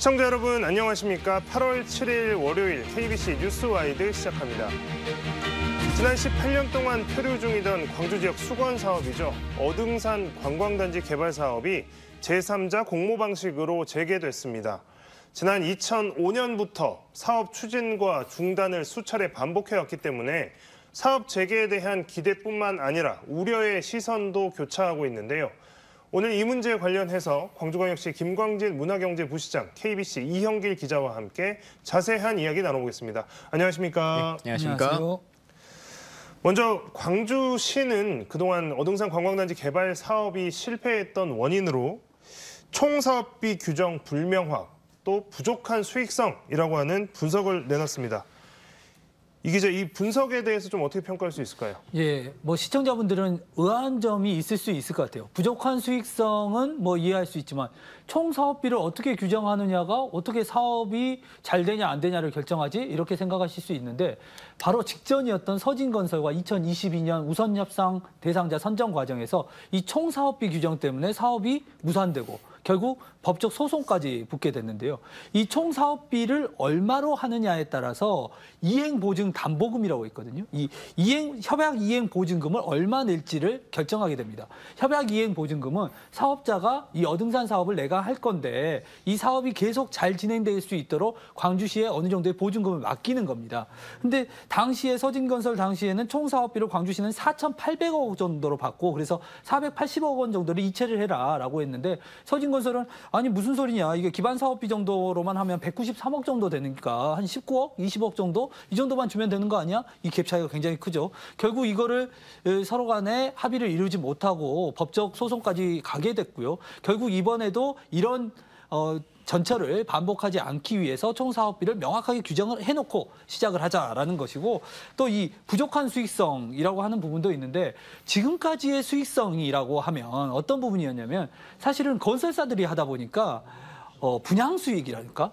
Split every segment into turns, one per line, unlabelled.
시청자 여러분 안녕하십니까? 8월 7일 월요일 KBC 뉴스와이드 시작합니다. 지난 18년 동안 표류 중이던 광주 지역 수건 사업이죠. 어등산 관광단지 개발 사업이 제3자 공모 방식으로 재개됐습니다. 지난 2005년부터 사업 추진과 중단을 수차례 반복해왔기 때문에 사업 재개에 대한 기대뿐만 아니라 우려의 시선도 교차하고 있는데요. 오늘 이 문제에 관련해서 광주광역시 김광진 문화경제부시장, KBC 이형길 기자와 함께 자세한 이야기 나눠보겠습니다. 안녕하십니까?
네, 안녕하십니까?
먼저 광주시는 그동안 어등산 관광단지 개발 사업이 실패했던 원인으로 총사업비 규정 불명확, 또 부족한 수익성이라고 하는 분석을 내놨습니다. 이 기자, 이 분석에 대해서 좀 어떻게 평가할 수 있을까요?
예, 시청자분들은 의아한 점이 있을 수 있을 것 같아요. 부족한 수익성은 이해할 수 있지만 총 사업비를 어떻게 규정하느냐가 어떻게 사업이 잘 되냐 안 되냐를 결정하지? 이렇게 생각하실 수 있는데 바로 직전이었던 서진건설과 2022년 우선협상 대상자 선정 과정에서 이 총 사업비 규정 때문에 사업이 무산되고 결국 법적 소송까지 붙게 됐는데요. 이 총 사업비를 얼마로 하느냐에 따라서 이행보증 담보금이라고 있거든요. 이 협약 이행 보증금을 얼마 낼지를 결정하게 됩니다. 협약 이행 보증금은 사업자가 이 어등산 사업을 내가 할 건데 이 사업이 계속 잘 진행될 수 있도록 광주시에 어느 정도의 보증금을 맡기는 겁니다. 근데 당시에 서진건설 당시에는 총 사업비를 광주시는 4,800억 원 정도로 받고 그래서 480억 원 정도를 이체를 해라라고 했는데 서진건설은 아니 무슨 소리냐, 이게 기반 사업비 정도로만 하면 193억 정도 되니까 한 19억, 20억 정도 이 정도만 주면 되는 거 아니야? 이 갭 차이가 굉장히 크죠. 결국 이거를 서로 간에 합의를 이루지 못하고 법적 소송까지 가게 됐고요. 결국 이번에도 이런 전철을 반복하지 않기 위해서 총사업비를 명확하게 규정을 해놓고 시작을 하자라는 것이고, 또 이 부족한 수익성이라고 하는 부분도 있는데 지금까지의 수익성이라고 하면 어떤 부분이었냐면 사실은 건설사들이 하다 보니까 분양 수익이랄까?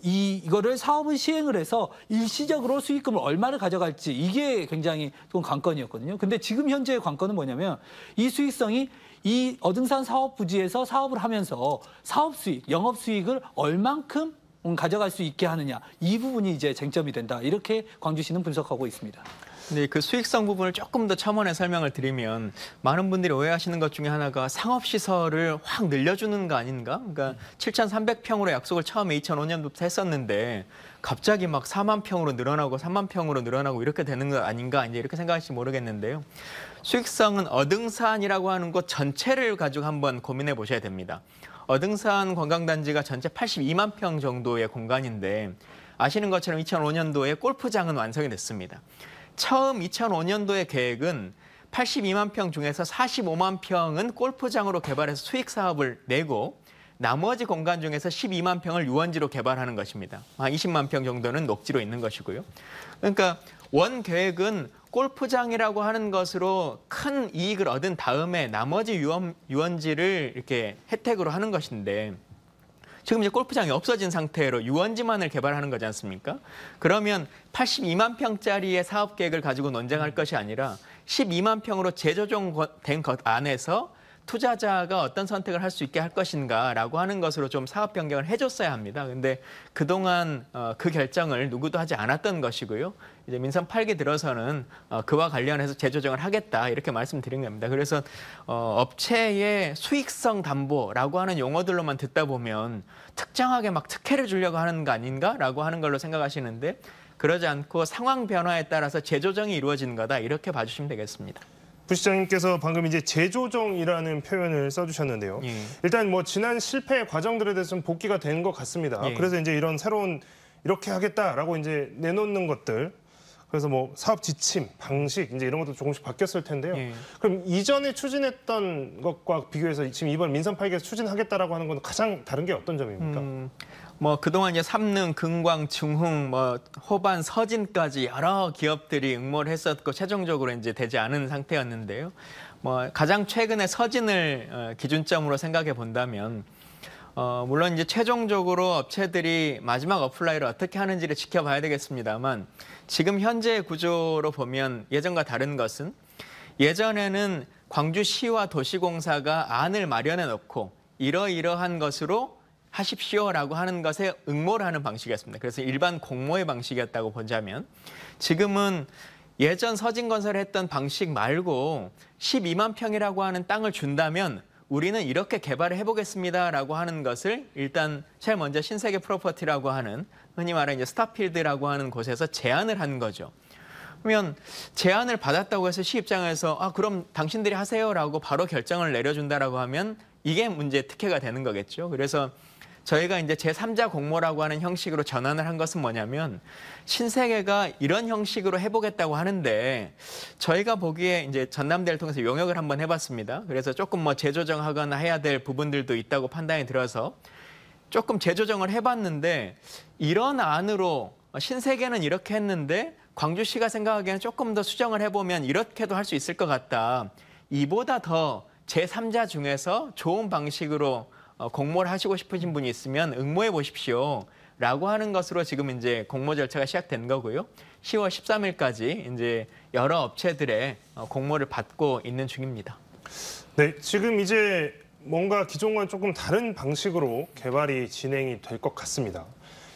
이거를 사업을 시행을 해서 일시적으로 수익금을 얼마를 가져갈지 이게 굉장히 좀 관건이었거든요. 근데 지금 현재의 관건은 뭐냐면 이 수익성이 이 어등산 사업 부지에서 사업을 하면서 사업 수익, 영업 수익을 얼만큼 가져갈 수 있게 하느냐, 이 부분이 이제 쟁점이 된다. 이렇게 광주시는 분석하고 있습니다.
근데 그 수익성 부분을 조금 더 첨언해 설명을 드리면 많은 분들이 오해하시는 것 중에 하나가 상업시설을 확 늘려주는 거 아닌가? 그러니까 7,300평으로 약속을 처음에 2005년부터 했었는데 갑자기 막 4만 평으로 늘어나고 3만 평으로 늘어나고 이렇게 되는 거 아닌가? 이제 이렇게 생각하실지 모르겠는데요. 수익성은 어등산이라고 하는 곳 전체를 가지고 한번 고민해 보셔야 됩니다. 어등산 관광단지가 전체 82만 평 정도의 공간인데 아시는 것처럼 2005년도에 골프장은 완성이 됐습니다. 처음 2005년도의 계획은 82만 평 중에서 45만 평은 골프장으로 개발해서 수익 사업을 내고 나머지 공간 중에서 12만 평을 유원지로 개발하는 것입니다. 한 20만 평 정도는 녹지로 있는 것이고요. 그러니까 원 계획은 골프장이라고 하는 것으로 큰 이익을 얻은 다음에 나머지 유원지를 이렇게 혜택으로 하는 것인데 지금 이제 골프장이 없어진 상태로 유원지만을 개발하는 거지 않습니까? 그러면 82만 평짜리의 사업 계획을 가지고 논쟁할 것이 아니라 12만 평으로 재조정된 것 안에서 투자자가 어떤 선택을 할 수 있게 할 것인가라고 하는 것으로 좀 사업 변경을 해줬어야 합니다. 근데 그동안 그 결정을 누구도 하지 않았던 것이고요. 이제 민선 8기 들어서는 그와 관련해서 재조정을 하겠다 이렇게 말씀드린 겁니다. 그래서 업체의 수익성 담보라고 하는 용어들로만 듣다 보면 특정하게 막 특혜를 주려고 하는 거 아닌가라고 하는 걸로 생각하시는데 그러지 않고 상황 변화에 따라서 재조정이 이루어지는 거다 이렇게 봐주시면 되겠습니다.
부시장님께서 방금 이제 재조정이라는 표현을 써주셨는데요.
예.
일단 지난 실패 과정들에 대해서 좀 복귀가 된 것 같습니다.
예.
그래서 이제 이런 새로운 이렇게 하겠다라고 이제 내놓는 것들, 그래서 사업 지침, 방식 이제 이런 것도 조금씩 바뀌었을 텐데요.
예.
그럼 이전에 추진했던 것과 비교해서 지금 이번 민선 8기에서 추진하겠다라고 하는 건 가장 다른 게 어떤 점입니까?
그동안 이제 삼능, 금광, 중흥, 호반, 서진까지 여러 기업들이 응모를 했었고 최종적으로 이제 되지 않은 상태였는데요. 가장 최근에 서진을 기준점으로 생각해 본다면 물론 이제 최종적으로 업체들이 마지막 어플라이를 어떻게 하는지를 지켜봐야 되겠습니다만 지금 현재의 구조로 보면 예전과 다른 것은 예전에는 광주시와 도시공사가 안을 마련해 놓고 이러이러한 것으로 하십시오라고 하는 것에 응모를 하는 방식이었습니다. 그래서 일반 공모의 방식이었다고 보자면 지금은 예전 서진건설이 했던 방식 말고 12만 평이라고 하는 땅을 준다면 우리는 이렇게 개발을 해보겠습니다라고 하는 것을 일단 제일 먼저 신세계 프로퍼티라고 하는 흔히 말하는 이제 스타필드라고 하는 곳에서 제안을 한 거죠. 그러면 제안을 받았다고 해서 시 입장에서 그럼 당신들이 하세요라고 바로 결정을 내려준다라고 하면 이게 문제 특혜가 되는 거겠죠. 그래서 저희가 이제 제3자 공모라고 하는 형식으로 전환을 한 것은 뭐냐면 신세계가 이런 형식으로 해보겠다고 하는데 저희가 보기에 이제 전남대를 통해서 용역을 한번 해봤습니다. 그래서 조금 뭐 재조정하거나 해야 될 부분들도 있다고 판단이 들어서 조금 재조정을 해봤는데 이런 안으로 신세계는 이렇게 했는데 광주시가 생각하기에는 조금 더 수정을 해보면 이렇게도 할 수 있을 것 같다. 이보다 더 제3자 중에서 좋은 방식으로 공모를 하시고 싶으신 분이 있으면 응모해 보십시오. 라고 하는 것으로 지금 이제 공모 절차가 시작된 거고요. 10월 13일까지 이제 여러 업체들의 공모를 받고 있는 중입니다.
네, 지금 이제 뭔가 기존과는 조금 다른 방식으로 개발이 진행이 될 것 같습니다.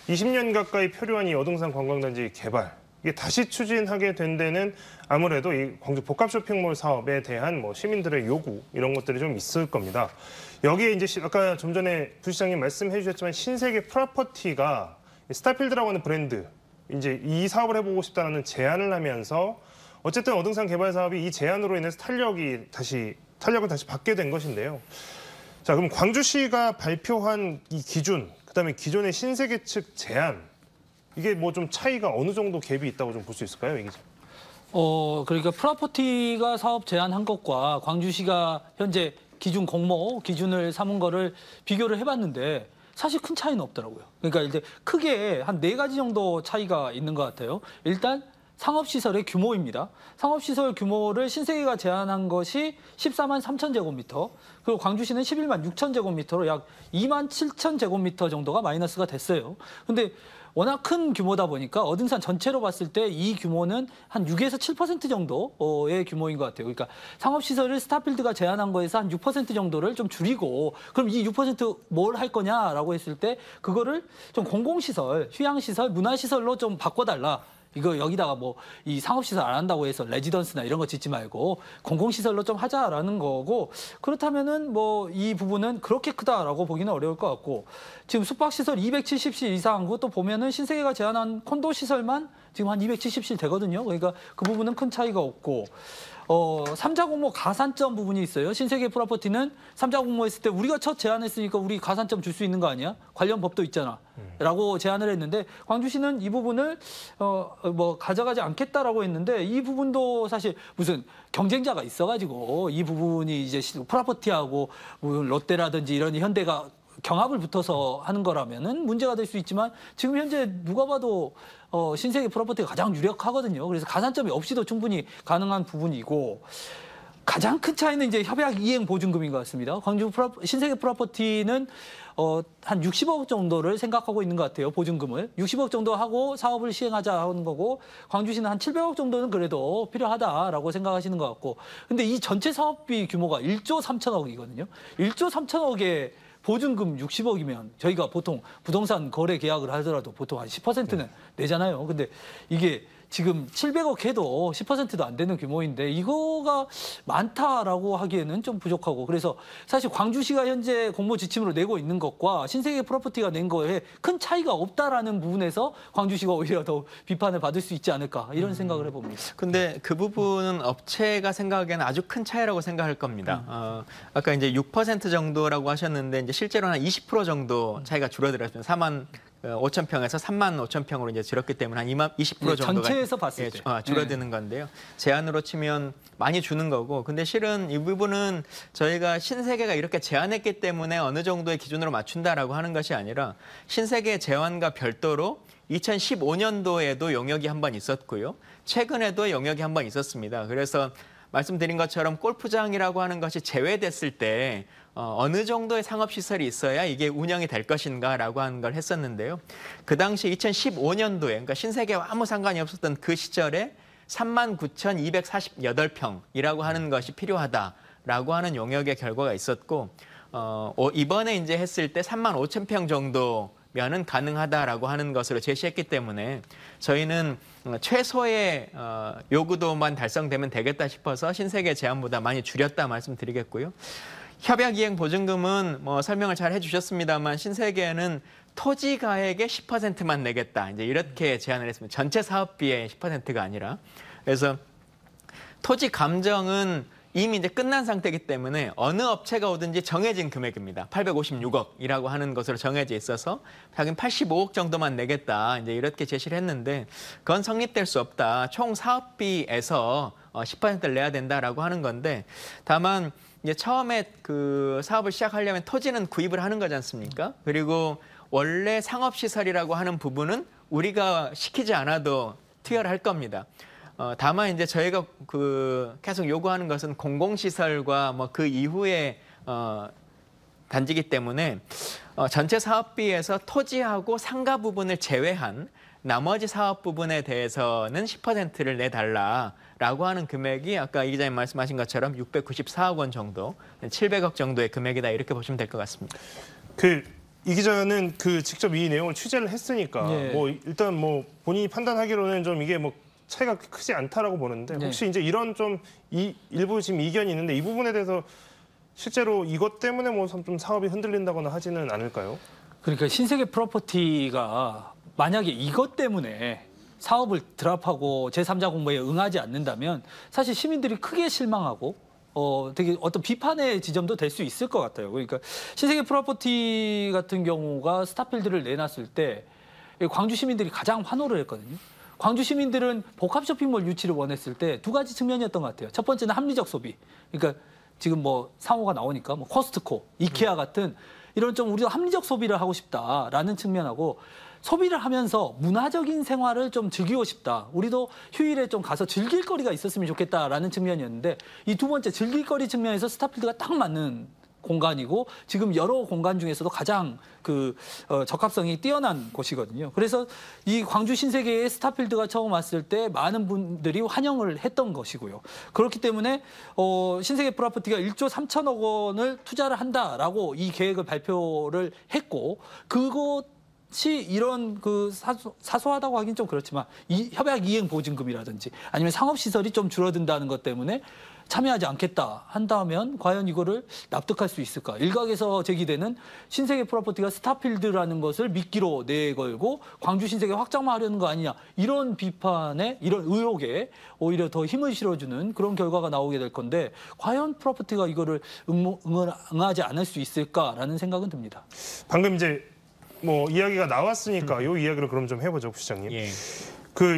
20년 가까이 표류한 이 어등산 관광단지 개발, 이게 다시 추진하게 된 데는 아무래도 이 광주 복합 쇼핑몰 사업에 대한 뭐 시민들의 요구 이런 것들이 좀 있을 겁니다. 여기에 이제 아까 좀 전에 부시장님 말씀해 주셨지만 신세계 프로퍼티가 스타필드라고 하는 브랜드 이제 이 사업을 해보고 싶다는 제안을 하면서 어쨌든 어등산 개발 사업이 이 제안으로 인해서 탄력을 다시 받게 된 것인데요. 자, 그럼 광주시가 발표한 이 기준, 그다음에 기존의 신세계 측 제안 이게 뭐 좀 차이가 어느 정도 갭이 있다고 좀 볼 수 있을까요, 이 기자?
그러니까 프로퍼티가 사업 제안한 것과 광주시가 현재 기준 공모 기준을 삼은 거를 비교를 해봤는데 사실 큰 차이는 없더라고요. 그러니까 이제 크게 한 4가지 정도 차이가 있는 것 같아요. 일단 상업시설의 규모입니다. 상업시설 규모를 신세계가 제안한 것이 14만 3천 제곱미터, 그리고 광주시는 11만 6천 제곱미터로 약 2만 7천 제곱미터 정도가 마이너스가 됐어요. 근데 워낙 큰 규모다 보니까 어등산 전체로 봤을 때 이 규모는 한 6에서 7% 정도의 규모인 것 같아요. 그러니까 상업시설을 스타필드가 제안한 거에서 한 6% 정도를 좀 줄이고 그럼 이 6% 뭘 할 거냐라고 했을 때 그거를 좀 공공시설, 휴양시설, 문화시설로 좀 바꿔달라. 이거 여기다가 뭐 이 상업시설 안 한다고 해서 레지던스나 이런 거 짓지 말고 공공시설로 좀 하자라는 거고, 그렇다면은 뭐 이 부분은 그렇게 크다라고 보기는 어려울 것 같고, 지금 숙박시설 270실 이상 그것도 보면은 신세계가 제안한 콘도시설만 지금 한 270실 되거든요. 그러니까 그 부분은 큰 차이가 없고, 3자 공모 가산점 부분이 있어요. 신세계 프로퍼티는 3자 공모했을 때 우리가 첫 제안했으니까 우리 가산점 줄 수 있는 거 아니야? 관련 법도 있잖아. 라고 제안을 했는데 광주시는 이 부분을 뭐 가져가지 않겠다라고 했는데 이 부분도 사실 무슨 경쟁자가 있어가지고 이 부분이 이제 프로퍼티하고 뭐 롯데라든지 이런 현대가 경합을 붙어서 하는 거라면은 문제가 될 수 있지만 지금 현재 누가 봐도 신세계 프로퍼티가 가장 유력하거든요. 그래서 가산점이 없이도 충분히 가능한 부분이고, 가장 큰 차이는 이제 협약 이행 보증금인 것 같습니다. 신세계 프로퍼티는 한 60억 정도를 생각하고 있는 것 같아요. 보증금을 60억 정도 하고 사업을 시행하자 하는 거고, 광주시는 한 700억 정도는 그래도 필요하다라고 생각하시는 것 같고, 근데 이 전체 사업비 규모가 1조 3천억이거든요. 1조 3천억에 보증금 60억이면 저희가 보통 부동산 거래 계약을 하더라도 보통 한 10%는 내잖아요. 근데 이게 지금 700억 해도 10%도 안 되는 규모인데 이거가 많다라고 하기에는 좀 부족하고, 그래서 사실 광주시가 현재 공모 지침으로 내고 있는 것과 신세계 프로퍼티가 낸 거에 큰 차이가 없다라는 부분에서 광주시가 오히려 더 비판을 받을 수 있지 않을까 이런 생각을 해봅니다.
근데 그 부분은 업체가 생각하기에는 아주 큰 차이라고 생각할 겁니다. 아까 이제 6% 정도라고 하셨는데 이제 실제로는 한 20% 정도 차이가 줄어들었습니다. 4만 5천 평에서 3만 5천 평으로 이제 줄었기 때문에 한 20% 정도가
전체에서 봤을 때
줄어드는 건데요. 제안으로 치면 많이 주는 거고, 근데 실은 이 부분은 저희가 신세계가 이렇게 제안했기 때문에 어느 정도의 기준으로 맞춘다라고 하는 것이 아니라 신세계 제안과 별도로 2015년도에도 용역이 한 번 있었고요. 최근에도 용역이 한 번 있었습니다. 그래서 말씀드린 것처럼 골프장이라고 하는 것이 제외됐을 때 어느 정도의 상업시설이 있어야 이게 운영이 될 것인가라고 하는 걸 했었는데요. 그 당시 2015년도에, 그러니까 신세계와 아무 상관이 없었던 그 시절에 39,248평이라고 하는 것이 필요하다라고 하는 용역의 결과가 있었고, 이번에 이제 했을 때 35,000평 정도면은 가능하다라고 하는 것으로 제시했기 때문에 저희는 최소의 요구도만 달성되면 되겠다 싶어서 신세계 제안보다 많이 줄였다 말씀드리겠고요. 협약이행보증금은 뭐 설명을 잘 해주셨습니다만 신세계는 토지가액의 10%만 내겠다. 이제 이렇게 제안을 했습니다. 전체 사업비의 10%가 아니라. 그래서 토지 감정은 이미 이제 끝난 상태이기 때문에 어느 업체가 오든지 정해진 금액입니다. 856억이라고 하는 것으로 정해져 있어서 자기는 85억 정도만 내겠다. 이제 이렇게 제시를 했는데 그건 성립될 수 없다. 총 사업비에서 10%를 내야 된다라고 하는 건데 다만 이제 처음에 그 사업을 시작하려면 토지는 구입을 하는 거지 않습니까? 그리고 원래 상업시설이라고 하는 부분은 우리가 시키지 않아도 투여를 할 겁니다. 다만 이제 저희가 계속 요구하는 것은 공공시설과 뭐 그 이후에 단지이기 때문에 전체 사업비에서 토지하고 상가 부분을 제외한 나머지 사업 부분에 대해서는 10%를 내달라라고 하는 금액이 아까 이 기자님 말씀하신 것처럼 694억 원 정도, 700억 정도의 금액이다 이렇게 보시면 될 것 같습니다.
이 기자는 직접 이 내용을 취재를 했으니까
예.
뭐 일단 뭐 본인이 판단하기로는 좀 이게 뭐 차이가 크지 않다라고 보는데 혹시 이제 이런 일부 지금 이견이 있는데 이 부분에 대해서 실제로 이것 때문에 뭐 좀 사업이 흔들린다거나 하지는 않을까요?
그러니까 신세계 프로퍼티가 만약에 이것 때문에 사업을 드랍하고 제3자 공모에 응하지 않는다면 사실 시민들이 크게 실망하고 되게 어떤 비판의 지점도 될 수 있을 것 같아요. 그러니까 신세계 프로퍼티 같은 경우가 스타필드를 내놨을 때 광주 시민들이 가장 환호를 했거든요. 광주 시민들은 복합 쇼핑몰 유치를 원했을 때 두 가지 측면이었던 것 같아요. 첫 번째는 합리적 소비. 그러니까 지금 뭐 상호가 나오니까 뭐 코스트코, 이케아 같은 이런 좀 우리가 합리적 소비를 하고 싶다라는 측면하고 소비를 하면서 문화적인 생활을 좀 즐기고 싶다. 우리도 휴일에 좀 가서 즐길 거리가 있었으면 좋겠다라는 측면이었는데 이 두 번째 즐길 거리 측면에서 스타필드가 딱 맞는 공간이고 지금 여러 공간 중에서도 가장 적합성이 뛰어난 곳이거든요. 그래서 이 광주 신세계의 스타필드가 처음 왔을 때 많은 분들이 환영을 했던 것이고요. 그렇기 때문에 신세계 프로퍼티가 1조 3천억 원을 투자를 한다라고 이 계획을 발표를 했고 그것이 이런 사소하다고 하긴 좀 그렇지만 이 협약 이행 보증금이라든지 아니면 상업시설이 좀 줄어든다는 것 때문에 참여하지 않겠다 한다면 과연 이거를 납득할 수 있을까? 일각에서 제기되는 신세계 프로퍼티가 스타필드라는 것을 미끼로 내걸고 광주 신세계 확장만 하려는 거 아니냐 이런 비판에 이런 의혹에 오히려 더 힘을 실어주는 그런 결과가 나오게 될 건데 과연 프로퍼티가 이거를 응하지 않을 수 있을까라는 생각은 듭니다.
방금 이제 뭐 이야기가 나왔으니까 이 이야기를 그럼 좀 해보죠, 부시장님.
예.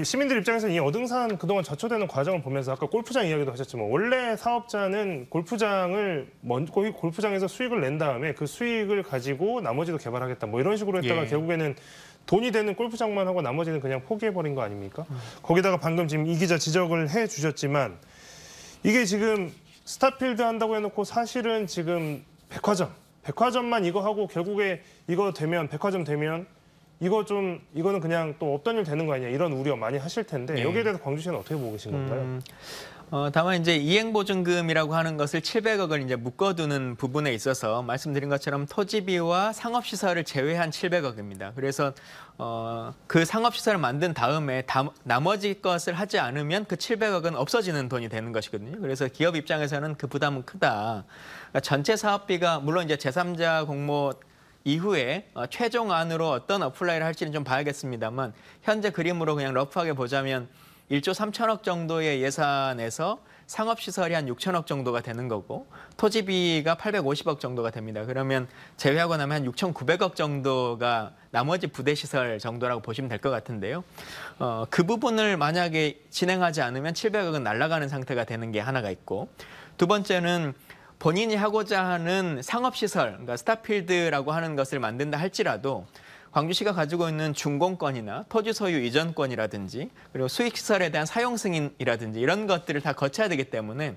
시민들 입장에서는 이 어등산 그동안 저초되는 과정을 보면서 아까 골프장 이야기도 하셨지만 원래 사업자는 골프장에서 수익을 낸 다음에 그 수익을 가지고 나머지도 개발하겠다 뭐 이런 식으로 했다가 결국에는 돈이 되는 골프장만 하고 나머지는 그냥 포기해버린 거 아닙니까? 거기다가 방금 지금 이 기자 지적을 해주셨지만 이게 지금 스타필드 한다고 해놓고 사실은 지금 백화점만 이거 하고 결국에 이거 되면 백화점 되면 이거는 그냥 또 없던 일 되는 거 아니냐 이런 우려 많이 하실 텐데 여기에 대해서 광주시는 어떻게 보고 계신 건가요?
다만 이제 이행보증금이라고 하는 것을 700억을 이제 묶어두는 부분에 있어서 말씀드린 것처럼 토지비와 상업시설을 제외한 700억입니다. 그래서 그 상업시설을 만든 다음에 나머지 것을 하지 않으면 그 700억은 없어지는 돈이 되는 것이거든요. 그래서 기업 입장에서는 그 부담은 크다. 그러니까 전체 사업비가 물론 이제 제3자 공모 이후에 최종안으로 어떤 어플라이를 할지는 좀 봐야겠습니다만 현재 그림으로 그냥 러프하게 보자면 1조 3천억 정도의 예산에서 상업시설이 한 6천억 정도가 되는 거고 토지비가 850억 정도가 됩니다. 그러면 제외하고 나면 한 6,900억 정도가 나머지 부대시설 정도라고 보시면 될 것 같은데요. 그 부분을 만약에 진행하지 않으면 700억은 날아가는 상태가 되는 게 하나가 있고 두 번째는 본인이 하고자 하는 상업시설, 그러니까 스타필드라고 하는 것을 만든다 할지라도 광주시가 가지고 있는 준공권이나 토지 소유 이전권이라든지 그리고 수익시설에 대한 사용 승인이라든지 이런 것들을 다 거쳐야 되기 때문에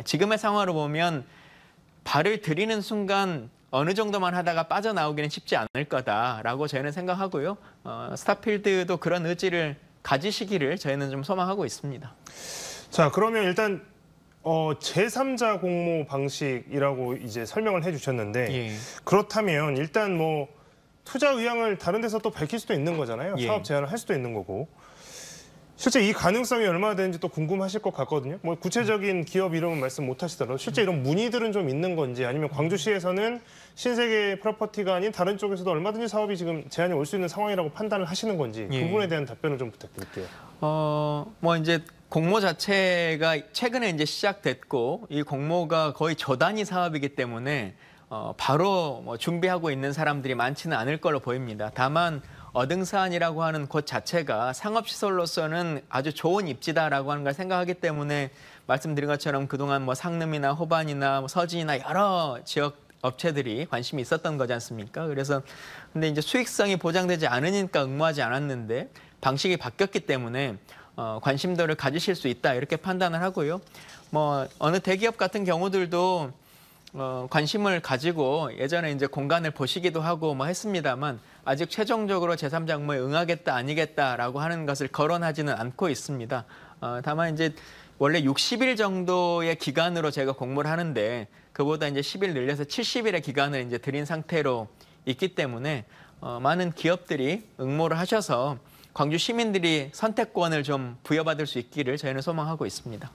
지금의 상황으로 보면 발을 들이는 순간 어느 정도만 하다가 빠져나오기는 쉽지 않을 거다라고 저희는 생각하고요. 스타필드도 그런 의지를 가지시기를 저희는 좀 소망하고 있습니다.
자, 그러면 일단 제3자 공모 방식이라고 이제 설명을 해주셨는데
예.
그렇다면 일단 뭐 투자 의향을 다른 데서 또 밝힐 수도 있는 거잖아요.
예.
사업 제안을 할 수도 있는 거고. 실제 이 가능성이 얼마나 되는지 또 궁금하실 것 같거든요. 뭐 구체적인 기업 이름은 말씀 못 하시더라도 실제 이런 문의들은 좀 있는 건지 아니면 광주시에서는 신세계 프로퍼티가 아닌 다른 쪽에서도 얼마든지 사업이 지금 제안이 올 수 있는 상황이라고 판단을 하시는 건지 그
예.
부분에 대한 답변을 좀 부탁드릴게요.
뭐 이제 공모 자체가 최근에 이제 시작됐고 이 공모가 거의 저단위 사업이기 때문에 바로 뭐 준비하고 있는 사람들이 많지는 않을 걸로 보입니다. 다만 어등산이라고 하는 곳 자체가 상업시설로서는 아주 좋은 입지다라고 하는 걸 생각하기 때문에 말씀드린 것처럼 그동안 뭐 상름이나 호반이나 뭐 서진이나 여러 지역 업체들이 관심이 있었던 거지 않습니까? 그래서 근데 이제 수익성이 보장되지 않으니까 응모하지 않았는데 방식이 바뀌었기 때문에 관심도를 가지실 수 있다 이렇게 판단을 하고요. 뭐 어느 대기업 같은 경우들도 관심을 가지고 예전에 이제 공간을 보시기도 하고 뭐 했습니다만 아직 최종적으로 제3자 공모에 응하겠다 아니겠다라고 하는 것을 거론하지는 않고 있습니다. 다만 이제 원래 60일 정도의 기간으로 제가 공모를 하는데 그보다 이제 10일 늘려서 70일의 기간을 이제 드린 상태로 있기 때문에 많은 기업들이 응모를 하셔서 광주 시민들이 선택권을 좀 부여받을 수 있기를 저희는 소망하고 있습니다.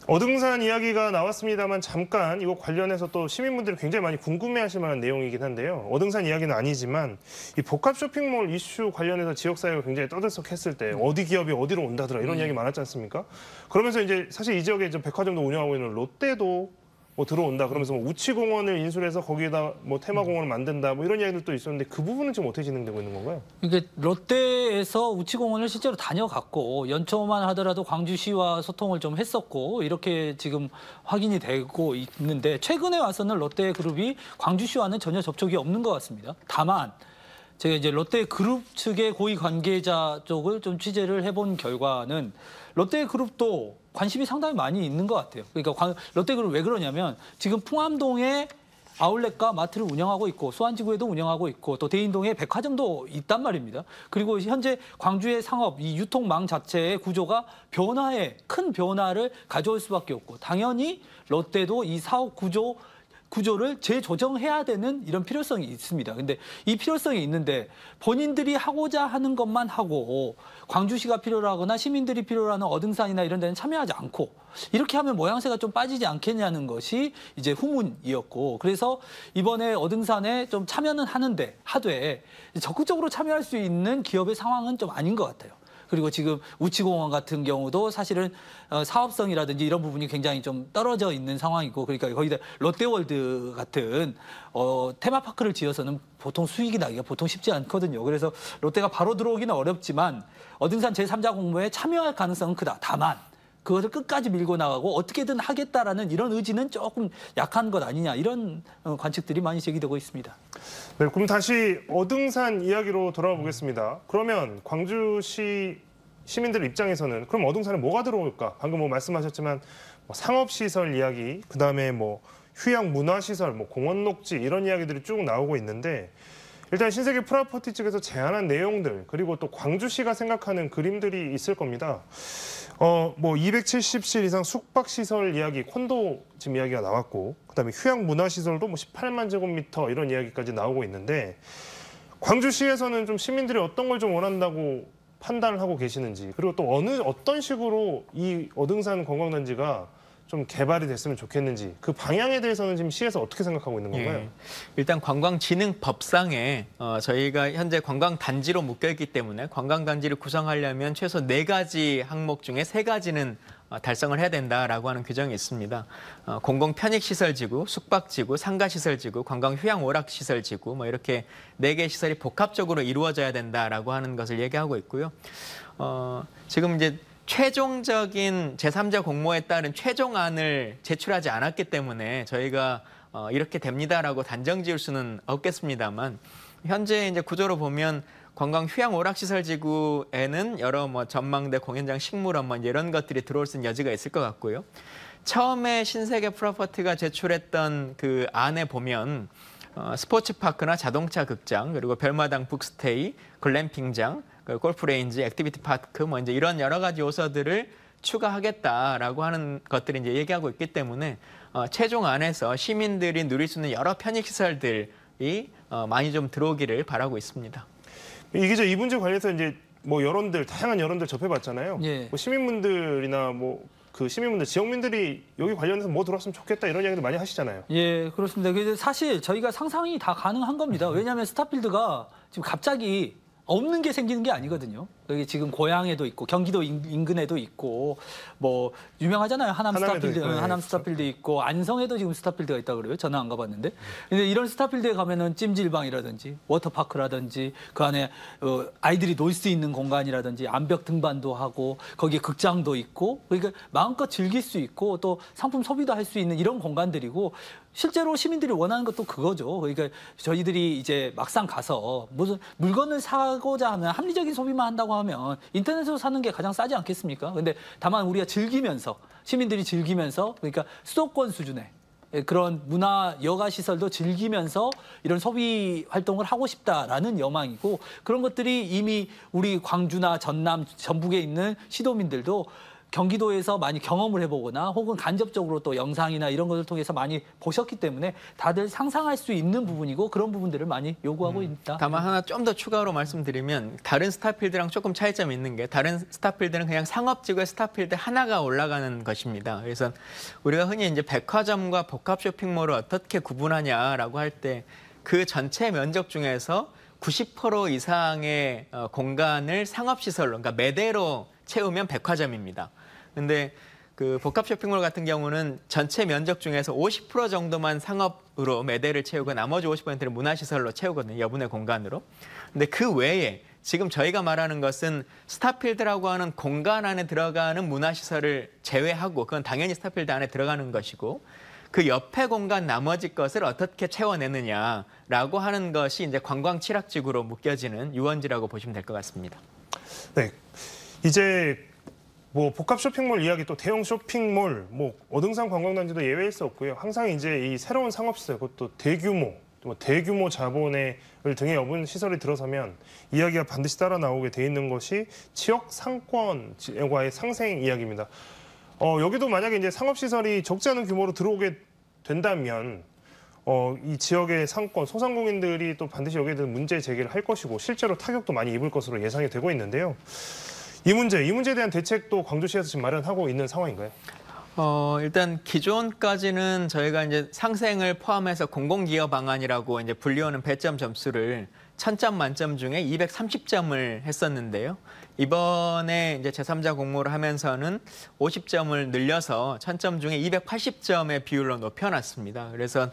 어등산 이야기가 나왔습니다만 잠깐 이거 관련해서 또 시민분들이 굉장히 많이 궁금해하실 만한 내용이긴 한데요. 어등산 이야기는 아니지만 이 복합 쇼핑몰 이슈 관련해서 지역사회가 굉장히 떠들썩했을 때 어디 기업이 어디로 온다더라 이런 이야기 많았지 않습니까? 그러면서 이제 사실 이 지역에 좀 백화점도 운영하고 있는 롯데도 뭐 들어온다 그러면서 뭐 우치공원을 인수해서 거기에다 뭐 테마공원을 만든다 뭐 이런 이야기들도 있었는데 그 부분은 지금 어떻게 진행되고 있는 건가요?
이게 롯데에서 우치공원을 실제로 다녀갔고 연초만 하더라도 광주시와 소통을 좀 했었고 이렇게 지금 확인이 되고 있는데 최근에 와서는 롯데그룹이 광주시와는 전혀 접촉이 없는 것 같습니다. 다만 제가 이제 롯데그룹 측의 고위 관계자 쪽을 좀 취재를 해본 결과는 롯데그룹도 관심이 상당히 많이 있는 것 같아요. 그러니까 롯데그룹 왜 그러냐면 지금 풍암동에 아울렛과 마트를 운영하고 있고 수안지구에도 운영하고 있고 또 대인동에 백화점도 있단 말입니다. 그리고 현재 광주의 상업, 이 유통망 자체의 구조가 큰 변화를 가져올 수밖에 없고 당연히 롯데도 이 사업 구조를 재조정해야 되는 이런 필요성이 있습니다. 근데 이 필요성이 있는데 본인들이 하고자 하는 것만 하고 광주시가 필요로 하거나 시민들이 필요로 하는 어등산이나 이런 데는 참여하지 않고 이렇게 하면 모양새가 좀 빠지지 않겠냐는 것이 이제 후문이었고 그래서 이번에 어등산에 좀 참여는 하되 적극적으로 참여할 수 있는 기업의 상황은 좀 아닌 것 같아요. 그리고 지금 우치공원 같은 경우도 사실은 사업성이라든지 이런 부분이 굉장히 좀 떨어져 있는 상황이고 그러니까 거기다 롯데월드 같은 테마파크를 지어서는 보통 수익이 나기가 보통 쉽지 않거든요. 그래서 롯데가 바로 들어오기는 어렵지만 어등산 제3자 공모에 참여할 가능성은 크다. 다만 그것을 끝까지 밀고 나가고 어떻게든 하겠다라는 이런 의지는 조금 약한 것 아니냐 이런 관측들이 많이 제기되고 있습니다.
네, 그럼 다시 어등산 이야기로 돌아와 보겠습니다. 그러면 광주시 시민들 입장에서는 그럼 어등산에 뭐가 들어올까? 방금 뭐 말씀하셨지만 뭐 상업시설 이야기, 그다음에 뭐 휴양 문화시설, 뭐 공원 녹지 이런 이야기들이 쭉 나오고 있는데 일단 신세계 프로퍼티 측에서 제안한 내용들 그리고 또 광주시가 생각하는 그림들이 있을 겁니다. 뭐 270실 이상 숙박시설 이야기, 콘도 지금 이야기가 나왔고 그다음에 휴양 문화시설도 뭐 18만 제곱미터 이런 이야기까지 나오고 있는데 광주시에서는 좀 시민들이 어떤 걸 좀 원한다고 판단을 하고 계시는지 그리고 또 어떤 식으로 이 어등산 관광단지가 좀 개발이 됐으면 좋겠는지 그 방향에 대해서는 지금 시에서 어떻게 생각하고 있는 건가요?
예. 일단 관광진흥법상에 저희가 현재 관광단지로 묶여있기 때문에 관광단지를 구성하려면 최소 4가지 항목 중에 3가지는 달성을 해야 된다라고 하는 규정이 있습니다. 공공편익시설지구, 숙박지구, 상가시설지구, 관광휴양오락시설지구 뭐 이렇게 4개의 시설이 복합적으로 이루어져야 된다라고 하는 것을 얘기하고 있고요. 지금 이제 최종적인 제3자 공모에 따른 최종안을 제출하지 않았기 때문에 저희가 이렇게 됩니다라고 단정 지을 수는 없겠습니다만 현재 이제 구조로 보면 관광 휴양 오락시설 지구에는 여러 뭐 전망대, 공연장, 식물원 뭐 이런 것들이 들어올 수 있는 여지가 있을 것 같고요. 처음에 신세계 프로퍼티가 제출했던 그 안에 보면 스포츠파크나 자동차 극장, 그리고 별마당 북스테이, 글램핑장, 골프레인지, 액티비티 파크 뭐 이제 이런 여러 가지 요소들을 추가하겠다라고 하는 것들이 이제 얘기하고 있기 때문에 최종 안에서 시민들이 누릴 수 있는 여러 편익시설들이 많이 좀 들어오기를 바라고 있습니다.
이 기자 이 문제 관련해서 이제 뭐 다양한 여론들 접해봤잖아요.
예.
뭐 시민분들이나 그 시민분들, 지역민들이 여기 관련해서 뭐 들어왔으면 좋겠다 이런 이야기도 많이 하시잖아요.
예, 그렇습니다. 근데 사실 저희가 상상이 다 가능한 겁니다. 왜냐하면 스타필드가 지금 갑자기 없는 게 생기는 게 아니거든요. 여기 지금 고양에도 있고 경기도 인근에도 있고 뭐 유명하잖아요.
하남에도 있고, 예.
하남 스타필드 있고 안성에도 지금 스타필드가 있다고 그래요. 저는 안 가봤는데. 근데 이런 스타필드에 가면은 찜질방이라든지 워터파크라든지 그 안에 아이들이 놀 수 있는 공간이라든지 암벽 등반도 하고 거기에 극장도 있고 그러니까 마음껏 즐길 수 있고 또 상품 소비도 할 수 있는 이런 공간들이고 실제로 시민들이 원하는 것도 그거죠. 그러니까 저희들이 이제 막상 가서 무슨 물건을 사고자 하면 합리적인 소비만 한다고 하면 인터넷으로 사는 게 가장 싸지 않겠습니까? 근데 다만 우리가 즐기면서 시민들이 즐기면서 그러니까 수도권 수준의 그런 문화 여가 시설도 즐기면서 이런 소비 활동을 하고 싶다라는 여망이고 그런 것들이 이미 우리 광주나 전남, 전북에 있는 시도민들도 경기도에서 많이 경험을 해보거나 혹은 간접적으로 또 영상이나 이런 것을 통해서 많이 보셨기 때문에 다들 상상할 수 있는 부분이고 그런 부분들을 많이 요구하고 있다.
다만 하나 좀 더 추가로 말씀드리면 다른 스타필드랑 조금 차이점이 있는 게 다른 스타필드는 그냥 상업지구의 스타필드 하나가 올라가는 것입니다. 그래서 우리가 흔히 이제 백화점과 복합 쇼핑몰을 어떻게 구분하냐라고 할 때 그 전체 면적 중에서 90% 이상의 공간을 상업시설로, 그러니까 매대로 채우면 백화점입니다. 근데 그 복합 쇼핑몰 같은 경우는 전체 면적 중에서 50% 정도만 상업으로 매대를 채우고 나머지 50%를 문화시설로 채우거든요. 여분의 공간으로. 근데 그 외에 지금 저희가 말하는 것은 스타필드라고 하는 공간 안에 들어가는 문화시설을 제외하고 그건 당연히 스타필드 안에 들어가는 것이고 그 옆에 공간 나머지 것을 어떻게 채워내느냐라고 하는 것이 이제 관광 취락지구로 묶여지는 유원지라고 보시면 될 것 같습니다.
네. 이제 뭐 복합 쇼핑몰 이야기 또 대형 쇼핑몰 뭐 어등산 관광단지도 예외일 수 없고요. 항상 이제 이 새로운 상업시설 그것도 대규모 자본을 등에 업은 시설이 들어서면 이야기가 반드시 따라 나오게 돼 있는 것이 지역 상권과의 상생 이야기입니다. 여기도 만약에 이제 상업시설이 적지 않은 규모로 들어오게 된다면 이 지역의 상권, 소상공인들이 또 반드시 여기에 대해서 문제 제기를 할 것이고 실제로 타격도 많이 입을 것으로 예상이 되고 있는데요. 이 문제에 대한 대책도 광주시에서 지금 마련하고 있는 상황인가요?
일단 기존까지는 저희가 이제 상생을 포함해서 공공기여 방안이라고 이제 불리우는 배점 점수를 1000점 만점 중에 230점을 했었는데요. 이번에 이제 제3자 공모를 하면서는 50점을 늘려서 1000점 중에 280점의 비율로 높여놨습니다. 그래서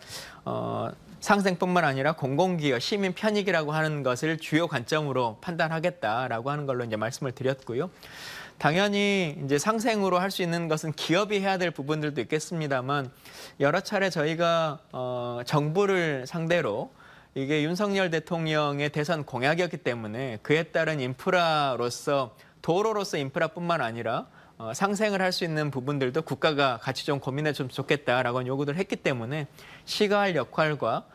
상생뿐만 아니라 공공기여, 시민 편익이라고 하는 것을 주요 관점으로 판단하겠다라고 하는 걸로 이제 말씀을 드렸고요. 당연히 이제 상생으로 할 수 있는 것은 기업이 해야 될 부분들도 있겠습니다만 여러 차례 저희가 정부를 상대로 이게 윤석열 대통령의 대선 공약이었기 때문에 그에 따른 인프라로서 도로로서 인프라뿐만 아니라 상생을 할 수 있는 부분들도 국가가 같이 좀 고민해 좀 좋겠다라고 요구를 했기 때문에 시가 할 역할과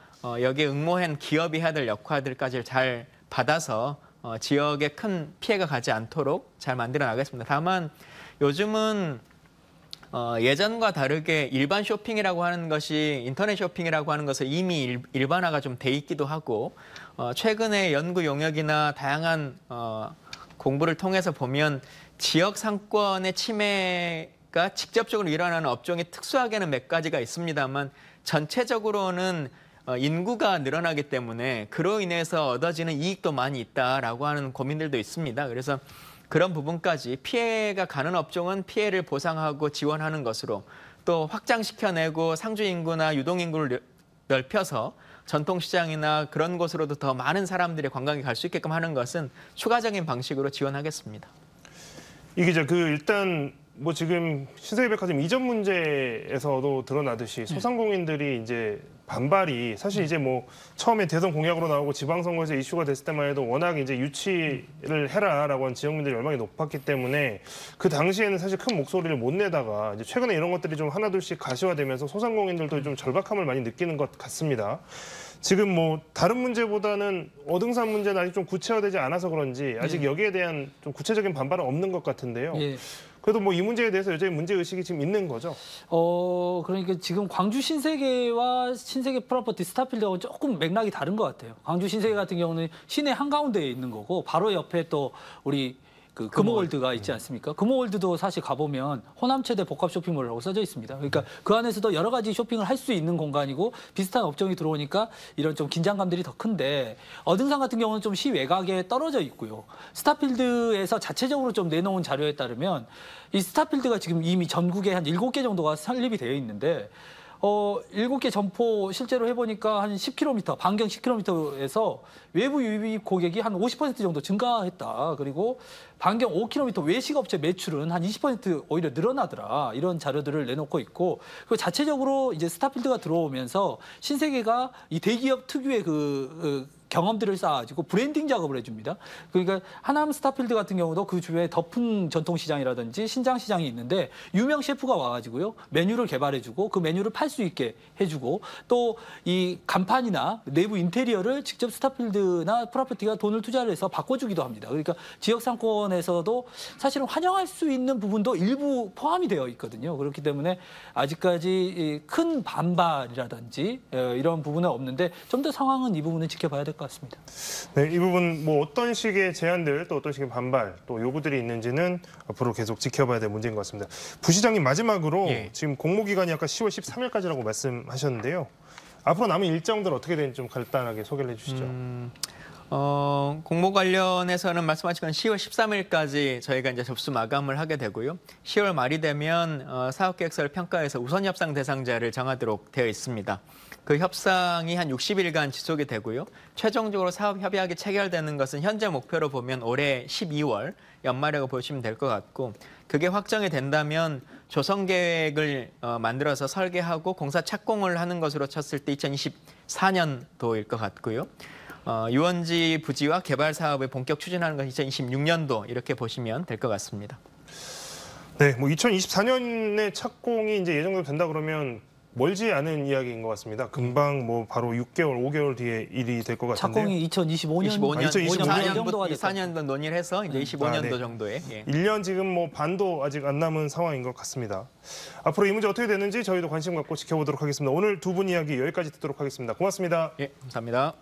여기에 응모한 기업이 해야 될 역할들까지 잘 받아서 지역에 큰 피해가 가지 않도록 잘 만들어 나가겠습니다. 다만 요즘은 예전과 다르게 일반 쇼핑이라고 하는 것이 인터넷 쇼핑이라고 하는 것을 이미 일반화가 좀 돼 있기도 하고 최근에 연구 용역이나 다양한 공부를 통해서 보면 지역 상권의 침해가 직접적으로 일어나는 업종이 특수하게는 몇 가지가 있습니다만 전체적으로는 인구가 늘어나기 때문에 그로 인해서 얻어지는 이익도 많이 있다라고 하는 고민들도 있습니다. 그래서 그런 부분까지 피해가 가는 업종은 피해를 보상하고 지원하는 것으로 또 확장시켜내고 상주 인구나 유동 인구를 넓혀서 전통시장이나 그런 곳으로도 더 많은 사람들이 관광에 갈 수 있게끔 하는 것은 추가적인 방식으로 지원하겠습니다.
이 기자, 일단 뭐 지금 신세계백화점 이전 문제에서도 드러나듯이 소상공인들이 이제 반발이 사실 이제 뭐 처음에 대선 공약으로 나오고 지방선거에서 이슈가 됐을 때만 해도 워낙 이제 유치를 해라라고 한 지역민들이 열망이 높았기 때문에 그 당시에는 사실 큰 목소리를 못 내다가 이제 최근에 이런 것들이 좀 하나둘씩 가시화되면서 소상공인들도 좀 절박함을 많이 느끼는 것 같습니다. 지금 뭐 다른 문제보다는 어등산 문제는 아직 좀 구체화되지 않아서 그런지 아직 여기에 대한 좀 구체적인 반발은 없는 것 같은데요.
예.
그래도 뭐 이 문제에 대해서 여전히 문제 의식이 지금 있는 거죠.
그러니까 지금 광주 신세계와 신세계 프로퍼티 스타필드하고 조금 맥락이 다른 것 같아요. 광주 신세계 같은 경우는 시내 한가운데에 있는 거고 바로 옆에 또 우리 그 금호월드가 있지 않습니까? 금호월드도 사실 가보면 호남 최대 복합 쇼핑몰이라고 써져 있습니다. 그러니까 그 안에서도 여러 가지 쇼핑을 할 수 있는 공간이고 비슷한 업종이 들어오니까 이런 좀 긴장감들이 더 큰데 어등산 같은 경우는 좀 시 외곽에 떨어져 있고요. 스타필드에서 자체적으로 좀 내놓은 자료에 따르면 이 스타필드가 지금 이미 전국에 한 7개 정도가 설립이 되어 있는데 7개 점포 실제로 해보니까 한 10km, 반경 10km에서 외부 유입 고객이 한 50% 정도 증가했다. 그리고 반경 5km 외식 업체 매출은 한 20% 오히려 늘어나더라. 이런 자료들을 내놓고 있고, 그리고 자체적으로 이제 스타필드가 들어오면서 신세계가 이 대기업 특유의 경험들을 쌓아가지고 브랜딩 작업을 해줍니다. 그러니까 하남 스타필드 같은 경우도 그 주변에 덕풍 전통시장이라든지 신장시장이 있는데 유명 셰프가 와가지고요 메뉴를 개발해주고 그 메뉴를 팔 수 있게 해주고 또 이 간판이나 내부 인테리어를 직접 스타필드나 프로퍼티가 돈을 투자를 해서 바꿔주기도 합니다. 그러니까 지역 상권에서도 사실은 환영할 수 있는 부분도 일부 포함이 되어 있거든요. 그렇기 때문에 아직까지 큰 반발이라든지 이런 부분은 없는데 좀 더 상황은 이 부분은 지켜봐야 될 것 같습니다.
네, 이 부분 뭐 어떤 식의 제안들 또 어떤 식의 반발 또 요구들이 있는지는 앞으로 계속 지켜봐야 될 문제인 것 같습니다. 부시장님 마지막으로 지금 공모 기간이 아까 10월 13일까지라고 말씀하셨는데요. 앞으로 남은 일정들 어떻게 되는지 좀 간단하게 소개를 해주시죠.
공모 관련해서는 말씀하신 건 10월 13일까지 저희가 이제 접수 마감을 하게 되고요. 10월 말이 되면 사업계획서를 평가해서 우선 협상 대상자를 정하도록 되어 있습니다. 그 협상이 한 60일간 지속이 되고요. 최종적으로 사업 협약이 체결되는 것은 현재 목표로 보면 올해 12월 연말이라고 보시면 될 것 같고, 그게 확정이 된다면 조성 계획을 만들어서 설계하고 공사 착공을 하는 것으로 쳤을 때 2024년도일 것 같고요. 유원지 부지와 개발 사업을 본격 추진하는 건 2026년도 이렇게 보시면 될 것 같습니다.
네, 뭐 2024년에 착공이 이제 예정대로 된다 그러면 멀지 않은 이야기인 것 같습니다. 금방 뭐 바로 6개월, 5개월 뒤에 일이 될 것 같은데요.
착공이 2025년
24년도 논의를 해서 이제 25년도 정도에.
1년 지금 뭐 반도 아직 안 남은 상황인 것 같습니다. 앞으로 이 문제 어떻게 되는지 저희도 관심 갖고 지켜보도록 하겠습니다. 오늘 두 분 이야기 여기까지 듣도록 하겠습니다. 고맙습니다.
예, 감사합니다.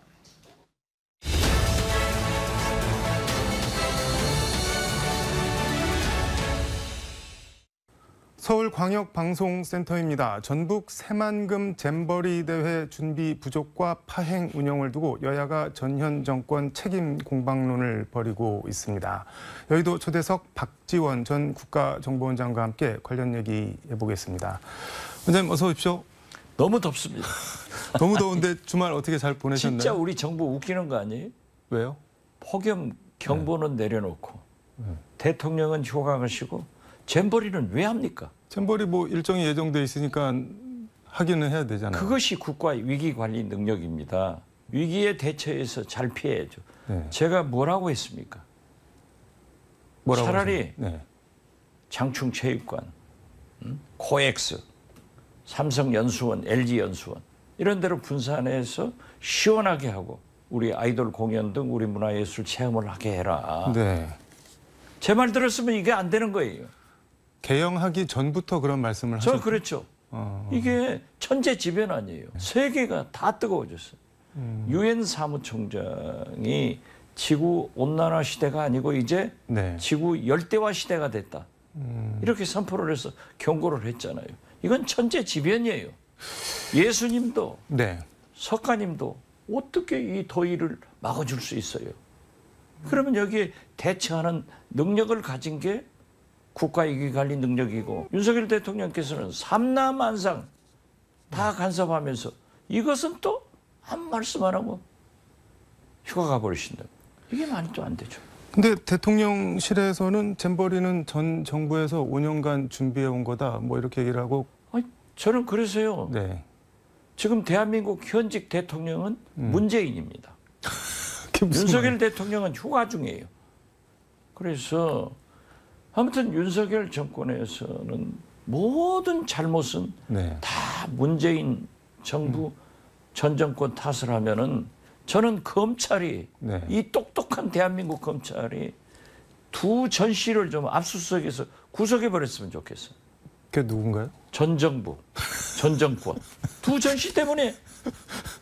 서울광역방송센터입니다. 전북 새만금 잼버리 대회 준비 부족과 파행 운영을 두고 여야가 전현 정권 책임 공방론을 벌이고 있습니다. 여의도 초대석 박지원 전 국가정보원장과 함께 관련 얘기 해보겠습니다. 원장님 어서 오십시오.
너무 덥습니다.
너무 더운데 주말 어떻게 잘 보내셨나요?
진짜 우리 정부 웃기는 거 아니에요?
왜요?
폭염 경보는 내려놓고 대통령은 휴강을 쉬고 잼버리는 왜 합니까?
잼버리 뭐 일정이 예정돼 있으니까 하기는 해야 되잖아요.
그것이 국가의 위기관리 능력입니다. 위기에 대처해서 잘 피해야죠.
네.
제가 뭐라고 했습니까?
뭐라고
차라리
네.
장충체육관, 코엑스, 삼성연수원, LG연수원 이런 데로 분산해서 시원하게 하고 우리 아이돌 공연 등 우리 문화예술 체험을 하게 해라.
네.
제 말 들었으면 이게 안 되는 거예요.
개영하기 전부터 그런 말씀을
저
하셨죠?
그랬죠. 이게 천재지변 아니에요. 세계가 다 뜨거워졌어요. 유엔 사무총장이 지구 온난화 시대가 아니고 이제
네.
지구 열대화 시대가 됐다. 이렇게 선포를 해서 경고를 했잖아요. 이건 천재지변이에요. 예수님도
네.
석가님도 어떻게 이 더위를 막아줄 수 있어요? 그러면 여기에 대처하는 능력을 가진 게 국가위기관리 능력이고, 윤석열 대통령께서는 삼라만상 다 간섭하면서 이것은 또 아무 말씀 안 하고 휴가 가버리신다고. 이게 말도 안 되죠.
근데 대통령실에서는 잼버리는 전 정부에서 5년간 준비해 온 거다 뭐 이렇게 얘기를 하고.
아니, 저는 그래서요.
네.
지금 대한민국 현직 대통령은 문재인입니다.
그게 무슨
윤석열
말이에요?
대통령은 휴가 중이에요. 그래서 아무튼 윤석열 정권에서는 모든 잘못은
네.
다 문재인 정부 전 정권 탓을 하면은 저는 검찰이
네.
이 똑똑한 대한민국 검찰이 두 전씨를 좀 압수수색해서 구속해버렸으면 좋겠어.
그게 누군가요?
전 정부, 전 정권. 두 전시 때문에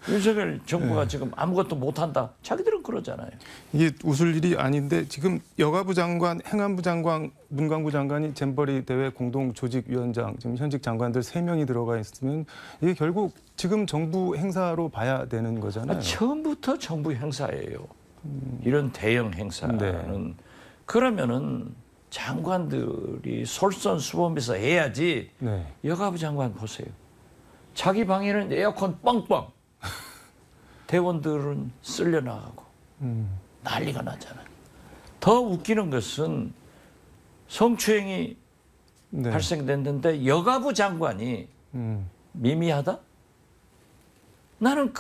윤석열 정부가 지금 아무것도 못한다. 자기들은 그러잖아요.
이게 웃을 일이 아닌데 지금 여가부 장관, 행안부 장관, 문광부 장관이 잼버리 대회 공동조직위원장 지금 현직 장관들 3명이 들어가 있으면 이게 결국 지금 정부 행사로 봐야 되는 거잖아요.
처음부터 정부 행사예요. 이런 대형 행사는.
네.
그러면은 장관들이 솔선수범해서 해야지.
네.
여가부 장관 보세요. 자기 방에는 에어컨 뻥뻥. 대원들은 쓸려 나가고 난리가 나잖아요. 더 웃기는 것은 성추행이
네.
발생됐는데 여가부 장관이 미미하다? 나는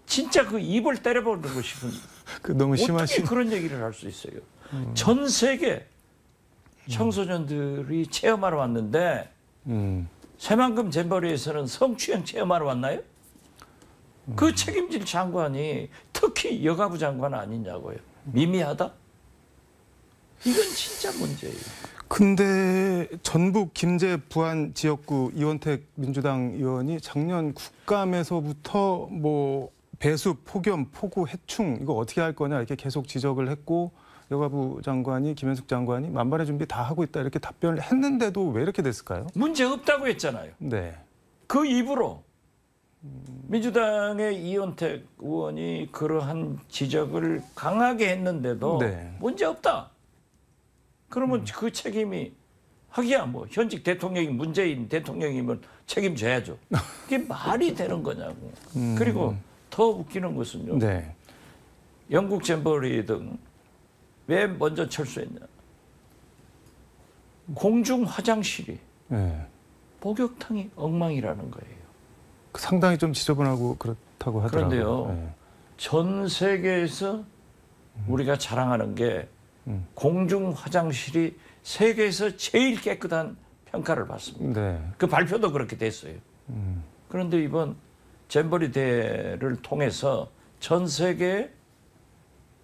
진짜 그 입을 때려버리고 싶은.
그 너무
어떻게
심하신.
그런 얘기를 할 수 있어요? 전 세계 청소년들이 체험하러 왔는데 새만금 잼버리에서는 성추행 체험하러 왔나요? 그 책임질 장관이 특히 여가부 장관 아니냐고요. 미미하다? 이건 진짜 문제예요.
근데 전북 김제 부안 지역구 이원택 민주당 의원이 작년 국감에서부터 뭐 배수, 폭염, 폭우, 해충 이거 어떻게 할 거냐 이렇게 계속 지적을 했고 여가부 장관이 김현숙 장관이 만반의 준비 다 하고 있다 이렇게 답변을 했는데도 왜 이렇게 됐을까요?
문제 없다고 했잖아요.
네.
그 입으로 민주당의 이원택 의원이 그러한 지적을 강하게 했는데도
네.
문제 없다. 그러면 그 책임이 하기야 뭐 현직 대통령이 문재인 대통령이면 책임져야죠. 그게 말이 되는 거냐고. 그리고 더 웃기는 것은요.
네.
영국 잼버리 등 왜 먼저 철수했냐. 공중 화장실이
네.
목욕탕이 엉망이라는 거예요.
상당히 좀 지저분하고 그렇다고 하더라고요.
그런데요.
네.
전 세계에서 우리가 자랑하는 게 공중 화장실이 세계에서 제일 깨끗한 평가를 받습니다.
네.
그 발표도 그렇게 됐어요. 그런데 이번 잼버리 대회를 통해서 전 세계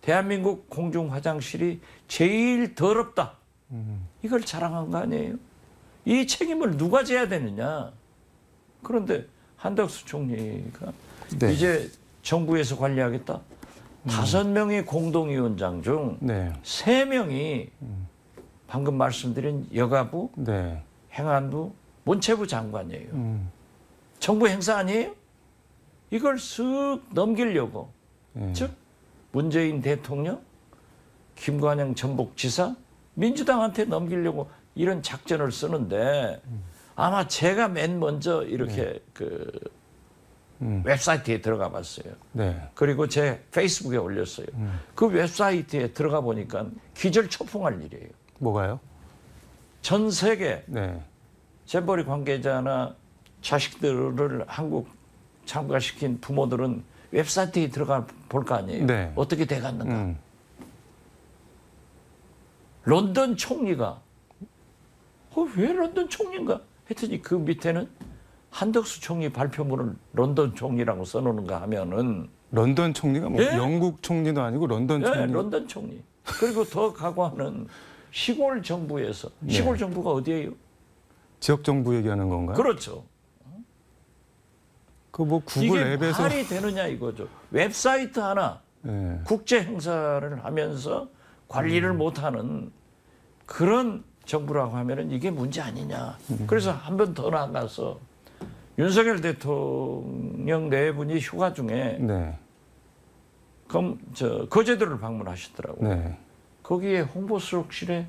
대한민국 공중 화장실이 제일 더럽다. 이걸 자랑한 거 아니에요? 이 책임을 누가 져야 되느냐? 그런데 한덕수 총리가
네.
이제 정부에서 관리하겠다. 5명의 공동위원장 중
네.
3명이 방금 말씀드린 여가부,
네.
행안부, 문체부 장관이에요. 정부 행사 아니에요? 이걸 쓱 넘기려고.
네.
즉 문재인 대통령, 김관영 전북지사, 민주당한테 넘기려고 이런 작전을 쓰는데 아마 제가 맨 먼저 이렇게 웹사이트에 들어가 봤어요.
네.
그리고 제 페이스북에 올렸어요. 그 웹사이트에 들어가 보니까 기절초풍할 일이에요.
뭐가요?
전 세계
네.
잼버리 관계자나 자식들을 한국 참가시킨 부모들은 웹사이트에 들어가 볼 거 아니에요.
네.
어떻게 돼갔는가. 런던 총리가 왜 런던 총리인가 했더니 그 밑에는 한덕수 총리 발표문을 런던 총리라고 써놓는가 하면은
런던 총리가 뭐
예?
영국 총리도 아니고 런던 총리.
네, 런던 총리. 그리고 더 과거는 시골 정부에서
네.
시골 정부가 어디예요?
지역 정부 얘기하는 건가요?
그렇죠.
그 뭐 구글
이게
앱에서
말이 되느냐 이거죠. 웹사이트 하나
네.
국제 행사를 하면서 관리를 못하는 그런 정부라고 하면은 이게 문제 아니냐. 그래서 한 번 더 나가서 윤석열 대통령 네 분이 휴가 중에
네.
거제도를 방문하시더라고요.
네.
거기에 홍보수석실에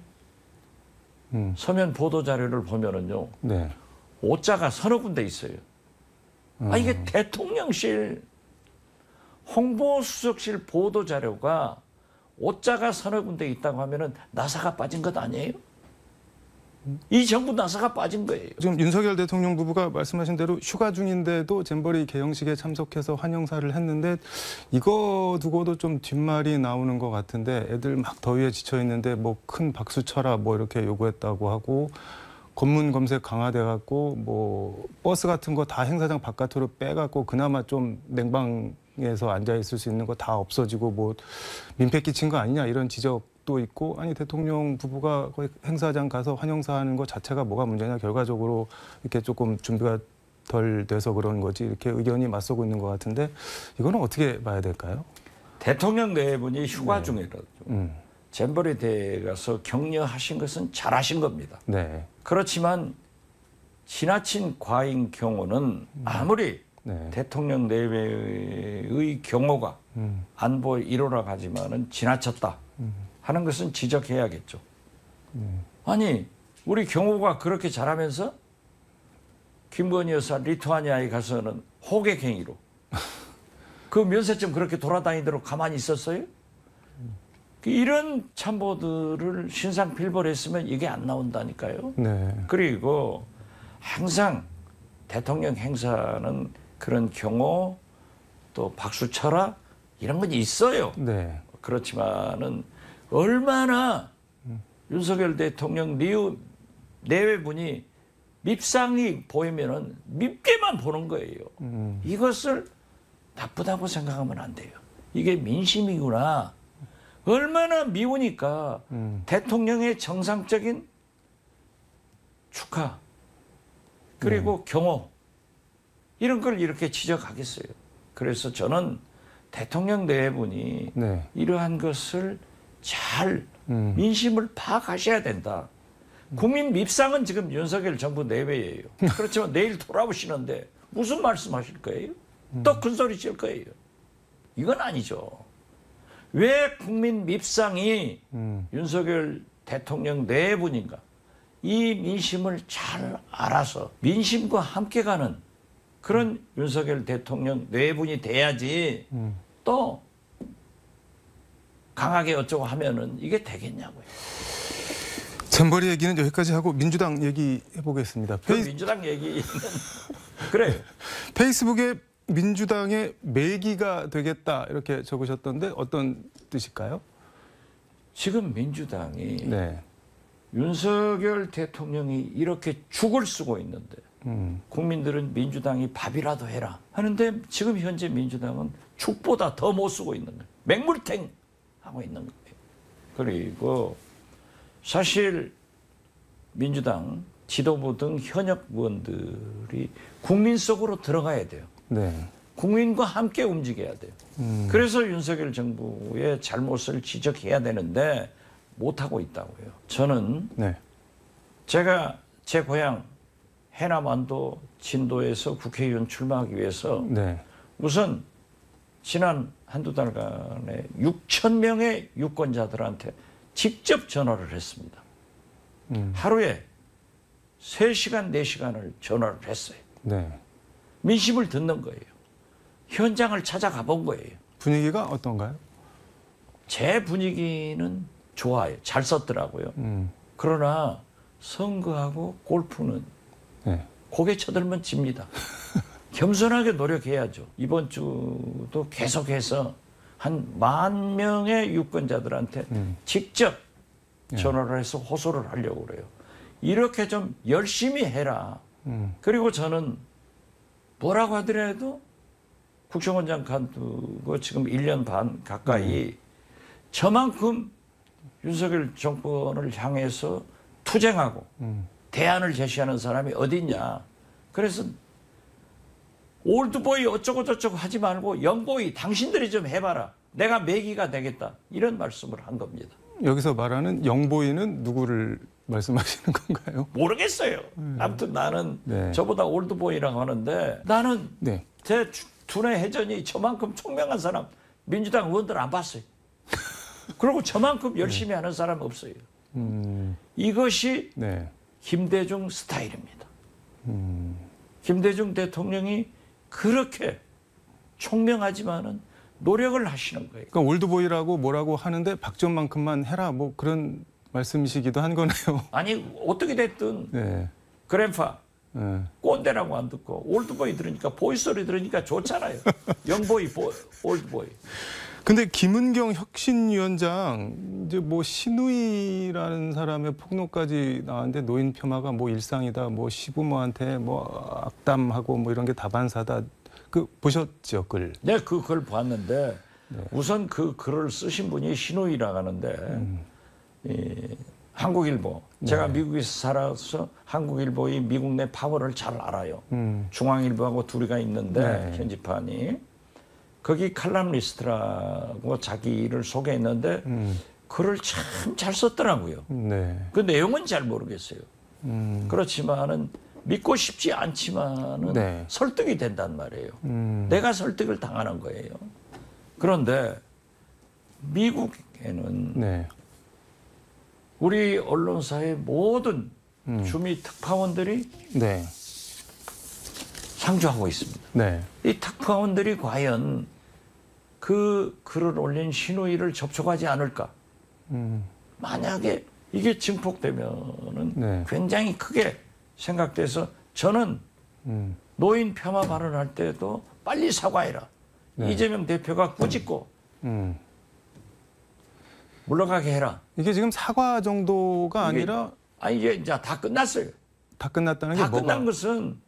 음.
서면 보도 자료를 보면은요.
네.
오자가 서너 군데 있어요. 이게 대통령실 홍보수석실 보도 자료가 오자가 서너 군데 있다고 하면은 나사가 빠진 것 아니에요? 이 정부 나사가 빠진 거예요.
지금 윤석열 대통령 부부가 말씀하신 대로 휴가 중인데도 잼버리 개영식에 참석해서 환영사를 했는데 이거 두고도 좀 뒷말이 나오는 것 같은데 애들 막 더위에 지쳐 있는데 뭐 큰 박수 쳐라 뭐 이렇게 요구했다고 하고 검문 검색 강화돼 갖고 뭐 버스 같은 거 다 행사장 바깥으로 빼갖고 그나마 좀 냉방에서 앉아 있을 수 있는 거 다 없어지고 뭐 민폐 끼친 거 아니냐 이런 지적도 의혹도 있고 아니 대통령 부부가 거의 행사장 가서 환영사하는 것 자체가 뭐가 문제냐 결과적으로 이렇게 조금 준비가 덜 돼서 그런 거지 이렇게 의견이 맞서고 있는 것 같은데 이거는 어떻게 봐야 될까요?
대통령 네 분이 휴가 중이라도
음.
잼버리 대회에 가서 격려하신 것은 잘하신 겁니다.
네.
그렇지만 지나친 과잉 경호는 아무리
네.
대통령 내외의 경호가 안보 1호라 하지만은 지나쳤다 하는 것은 지적해야겠죠. 아니 우리 경호가 그렇게 잘하면서 김건희 여사 리투아니아에 가서는 호객행위로 그 면세점 그렇게 돌아다니도록 가만히 있었어요? 이런 참모들을 신상필벌했으면 이게 안 나온다니까요.
네.
그리고 항상 대통령 행사는 그런 경호 또 박수 쳐라 이런 건 있어요.
네.
그렇지만은 얼마나 윤석열 대통령 내외분이 밉상이 보이면은 밉게만 보는 거예요. 이것을 나쁘다고 생각하면 안 돼요. 이게 민심이구나. 얼마나 미우니까 대통령의 정상적인 축하 그리고 경호 이런 걸 이렇게 지적하겠어요. 그래서 저는 대통령 내분이
네.
이러한 것을 잘 민심을 파악하셔야 된다. 국민 밉상은 지금 윤석열 정부 내외예요. 그렇지만 내일 돌아오시는데 무슨 말씀하실 거예요? 또 큰소리 칠 거예요. 이건 아니죠. 왜 국민 밉상이 윤석열 대통령 내분인가? 이 민심을 잘 알아서 민심과 함께 가는 그런 윤석열 대통령 내분이 돼야지 또 강하게 어쩌고 하면은 이게 되겠냐고요.
잼버리 얘기는 여기까지 하고 민주당 얘기 해보겠습니다.
그 민주당 얘기는 그래요.
페이스북에 민주당의 매기가 되겠다 이렇게 적으셨던데 어떤 뜻일까요?
지금 민주당이
네.
윤석열 대통령이 이렇게 죽을 쓰고 있는데 국민들은 민주당이 밥이라도 해라 하는데 지금 현재 민주당은 죽보다 더 못 쓰고 있는 거예요. 맹물탱 하고 있는 거예요. 그리고 사실 민주당 지도부 등 현역 의원들이 국민 속으로 들어가야 돼요.
네.
국민과 함께 움직여야 돼요. 그래서 윤석열 정부의 잘못을 지적해야 되는데 못하고 있다고요. 저는
네.
제가 제 고향 해남 안도 진도에서 국회의원 출마하기 위해서
네.
우선 지난 한두 달간에 6천 명의 유권자들한테 직접 전화를 했습니다. 하루에 3시간, 4시간을 전화를 했어요.
네.
민심을 듣는 거예요. 현장을 찾아가 본 거예요.
분위기가 어떤가요?
제 분위기는 좋아요. 잘 썼더라고요. 그러나 선거하고 골프는
네.
고개 쳐들면 집니다. 겸손하게 노력해야죠. 이번 주도 계속해서 한 10,000명의 유권자들한테 직접 전화를 해서 호소를 하려고 그래요. 이렇게 좀 열심히 해라. 그리고 저는 뭐라고 하더라도 국정원장 간두고 지금 1년 반 가까이 저만큼 윤석열 정권을 향해서 투쟁하고 대안을 제시하는 사람이 어디 있냐. 그래서 올드보이 어쩌고 저쩌고 하지 말고 영보이 당신들이 좀 해봐라. 내가 매기가 되겠다. 이런 말씀을 한 겁니다.
여기서 말하는 영보이는 누구를 말씀하시는 건가요?
모르겠어요. 아무튼 나는
네.
저보다 올드보이라고 하는데 나는
네.
제 두뇌 회전이 저만큼 총명한 사람 민주당 의원들 안 봤어요. 그리고 저만큼 열심히 하는 사람 없어요. 이것이
네.
김대중 스타일입니다. 김대중 대통령이 그렇게 총명하지만은 노력을 하시는 거예요.
그러니까 올드보이라고 뭐라고 하는데 박지원만큼만 해라 뭐 그런 말씀이시기도 한 거네요.
아니 어떻게 됐든
네.
그랜파
네.
꼰대라고 안 듣고 올드보이 들으니까 보이 소리 들으니까 좋잖아요. 영보이, 올드보이.
근데 김은경 혁신위원장 이제 뭐 신우이라는 사람의 폭로까지 나왔는데 노인 폄하가 뭐 일상이다, 뭐 시부모한테 뭐 악담하고 뭐 이런 게 다반사다. 그 보셨죠 글?
네, 그 글 봤는데 우선 그 글을 쓰신 분이 신우이라고 하는데 한국일보. 제가 미국에서 살아서 한국일보의 미국 내 파벌을 잘 알아요. 중앙일보하고 둘이가 있는데 현지판이. 거기 칼럼니스트라고 자기를 소개했는데 글을 참 잘 썼더라고요.
네.
그 내용은 잘 모르겠어요. 그렇지만은 믿고 싶지 않지만은
네.
설득이 된단 말이에요. 내가 설득을 당하는 거예요. 그런데 미국에는
네.
우리 언론사의 모든 주미 특파원들이
네.
상주하고 있습니다.
네.
이 특파원들이 과연 그 글을 올린 신우이를 접촉하지 않을까? 만약에 이게 증폭되면은
네.
굉장히 크게 생각돼서 저는 노인 폄하 발언할 때도 빨리 사과해라.
네.
이재명 대표가 꾸짖고 물러가게 해라.
이게 지금 사과 정도가
이게-
아니라
이제 다 끝났어요.
다 끝났다는 게
다
뭐가?
끝난 것은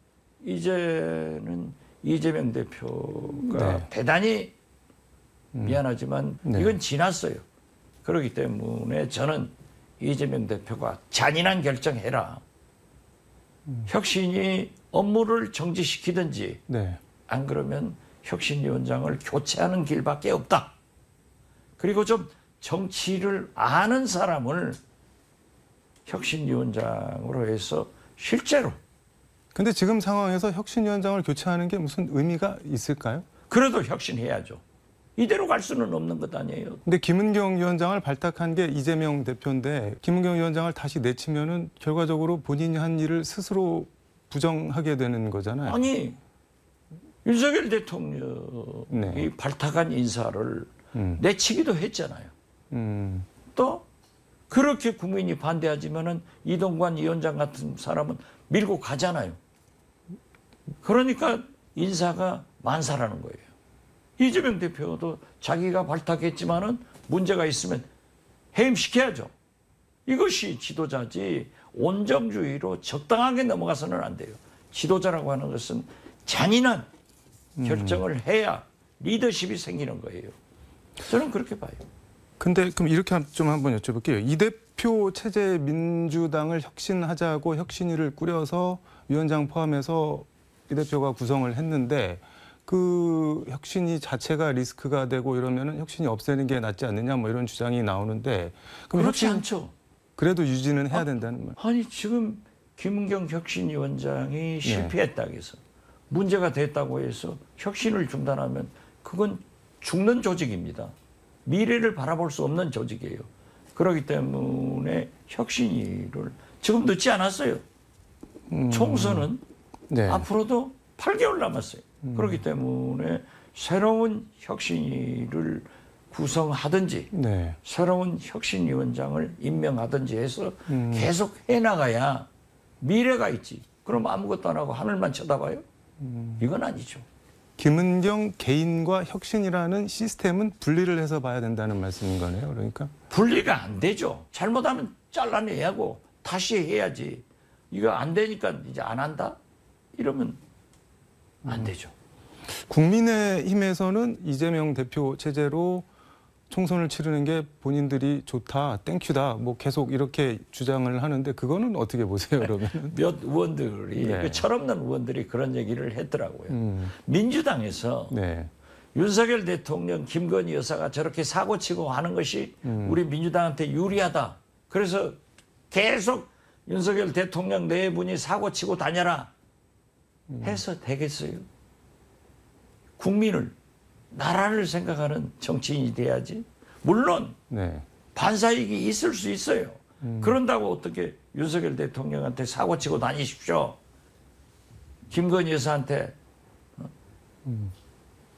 이제는 이재명 대표가
네.
대단히 미안하지만
네.
이건 지났어요. 그렇기 때문에 저는 이재명 대표가 잔인한 결정해라. 혁신이 업무를 정지시키든지
네.
안 그러면 혁신위원장을 교체하는 길밖에 없다. 그리고 좀 정치를 아는 사람을 혁신위원장으로 해서 실제로
근데 지금 상황에서 혁신위원장을 교체하는 게 무슨 의미가 있을까요?
그래도 혁신해야죠. 이대로 갈 수는 없는 것 아니에요.
근데 김은경 위원장을 발탁한 게 이재명 대표인데 김은경 위원장을 다시 내치면은 결과적으로 본인이 한 일을 스스로 부정하게 되는 거잖아요.
아니 윤석열 대통령이
네.
발탁한 인사를
음.
내치기도 했잖아요. 또 그렇게 국민이 반대하지만은 이동관 위원장 같은 사람은 밀고 가잖아요. 그러니까 인사가 만사라는 거예요. 이재명 대표도 자기가 발탁했지만은 문제가 있으면 해임시켜야죠. 이것이 지도자지 온정주의로 적당하게 넘어가서는 안 돼요. 지도자라고 하는 것은 잔인한 결정을 해야 리더십이 생기는 거예요. 저는 그렇게 봐요.
근데 그럼 이렇게 좀 한번 여쭤볼게요. 이 대표 체제 민주당을 혁신하자고 혁신위를 꾸려서 위원장 포함해서 이 대표가 구성을 했는데 그 혁신위 자체가 리스크가 되고 이러면은 혁신이 없애는 게 낫지 않느냐 뭐 이런 주장이 나오는데 그럼
그렇지
혁신
않죠.
그래도 유지는 해야 된다는 말.
아니 지금 김은경 혁신위원장이 실패했다고 해서 문제가 됐다고 해서 혁신을 중단하면 그건 죽는 조직입니다. 미래를 바라볼 수 없는 조직이에요. 그렇기 때문에 혁신위를 지금 늦지 않았어요. 총선은
네.
앞으로도 8개월 남았어요. 그렇기 때문에 새로운 혁신위를 구성하든지
네.
새로운 혁신위원장을 임명하든지 해서 계속 해나가야 미래가 있지. 그럼 아무것도 안 하고 하늘만 쳐다봐요? 이건 아니죠.
김은경 개인과 혁신이라는 시스템은 분리를 해서 봐야 된다는 말씀인 거네요. 그러니까.
분리가 안 되죠. 잘못하면 잘라내야 하고 다시 해야지. 이거 안 되니까 이제 안 한다? 이러면 안 되죠.
국민의힘에서는 이재명 대표 체제로 총선을 치르는 게 본인들이 좋다, 땡큐다, 뭐 계속 이렇게 주장을 하는데 그거는 어떻게 보세요, 그러면?
몇 의원들이
네.
그 철없는 의원들이 그런 얘기를 했더라고요. 민주당에서
네.
윤석열 대통령, 김건희 여사가 저렇게 사고치고 하는 것이 우리 민주당한테 유리하다. 그래서 계속 윤석열 대통령 네 분이 사고치고 다녀라 해서 되겠어요? 국민을, 나라를 생각하는 정치인이 돼야지. 물론
네.
반사이익이 있을 수 있어요. 그런다고 어떻게 윤석열 대통령한테 사고치고 다니십시오. 김건희 여사한테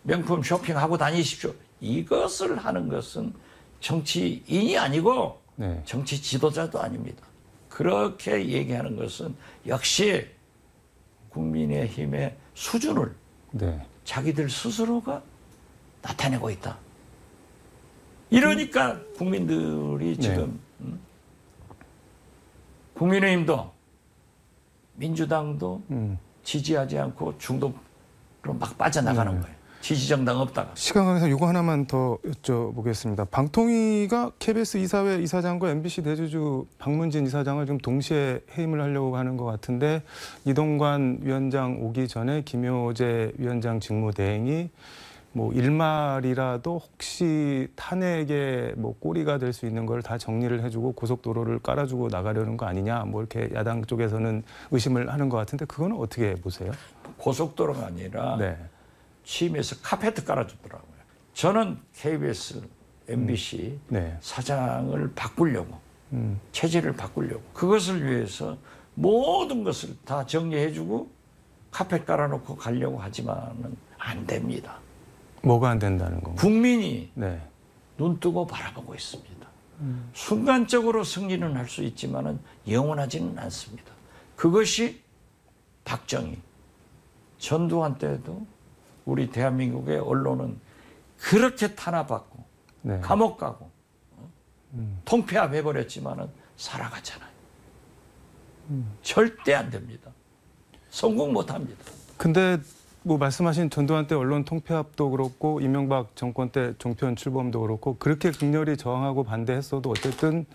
명품 쇼핑하고 다니십시오. 이것을 하는 것은 정치인이 아니고
네.
정치 지도자도 아닙니다. 그렇게 얘기하는 것은 역시 국민의힘의 수준을
네.
자기들 스스로가 나타내고 있다. 이러니까 국민들이 지금 국민의힘도 민주당도 지지하지 않고 중도로 막 빠져나가는 거예요. 지지정당 없다가.
시간 관계상 이거 하나만 더 여쭤보겠습니다. 방통위가 KBS 이사회 이사장과 MBC 대주주 박문진 이사장을 지금 동시에 해임을 하려고 하는 것 같은데 이동관 위원장 오기 전에 김효재 위원장 직무대행이 뭐 일말이라도 혹시 탄핵의 뭐 꼬리가 될 수 있는 걸 다 정리를 해주고 고속도로를 깔아주고 나가려는 거 아니냐 뭐 이렇게 야당 쪽에서는 의심을 하는 것 같은데 그거는 어떻게 보세요?
고속도로가 아니라
네.
취임해서 카페트 깔아주더라고요. 저는 KBS, MBC
네.
사장을 바꾸려고 체제를 바꾸려고 그것을 위해서 모든 것을 다 정리해주고 카페 깔아놓고 가려고 하지만은 안 됩니다.
뭐가 안 된다는 건가요?
국민이
네.
눈 뜨고 바라보고 있습니다. 순간적으로 승리는 할 수 있지만은 영원하지는 않습니다. 그것이 박정희, 전두환 때도 우리 대한민국의 언론은 그렇게 탄압받고
네.
감옥 가고 통폐합 해버렸지만은 살아갔잖아요. 절대 안 됩니다. 성공 못합니다.
근데 뭐 말씀하신 전두환 때 언론 통폐합도 그렇고 이명박 정권 때 종편 출범도 그렇고 그렇게 극렬히 저항하고 반대했어도 어쨌든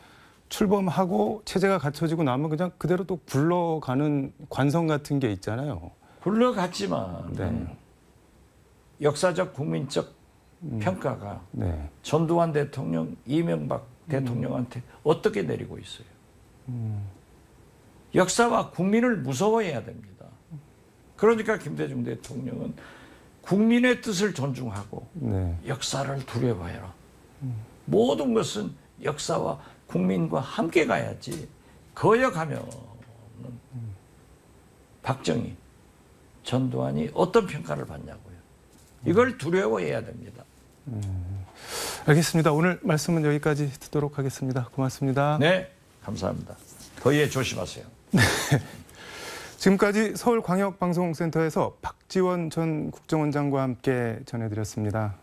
출범하고 체제가 갖춰지고 나면 그냥 그대로 또 굴러가는 관성 같은 게 있잖아요.
굴러갔지만
네.
역사적 국민적 평가가
네.
전두환 대통령, 이명박 대통령한테 어떻게 내리고 있어요? 역사와 국민을 무서워해야 됩니다. 그러니까 김대중 대통령은 국민의 뜻을 존중하고
네.
역사를 두려워해라. 모든 것은 역사와 국민과 함께 가야지 거역하면 박정희, 전두환이 어떤 평가를 받냐고요. 이걸 두려워해야 됩니다.
알겠습니다. 오늘 말씀은 여기까지 듣도록 하겠습니다. 고맙습니다.
네, 감사합니다. 더위에 조심하세요.
지금까지 서울광역방송센터에서 박지원 전 국정원장과 함께 전해드렸습니다.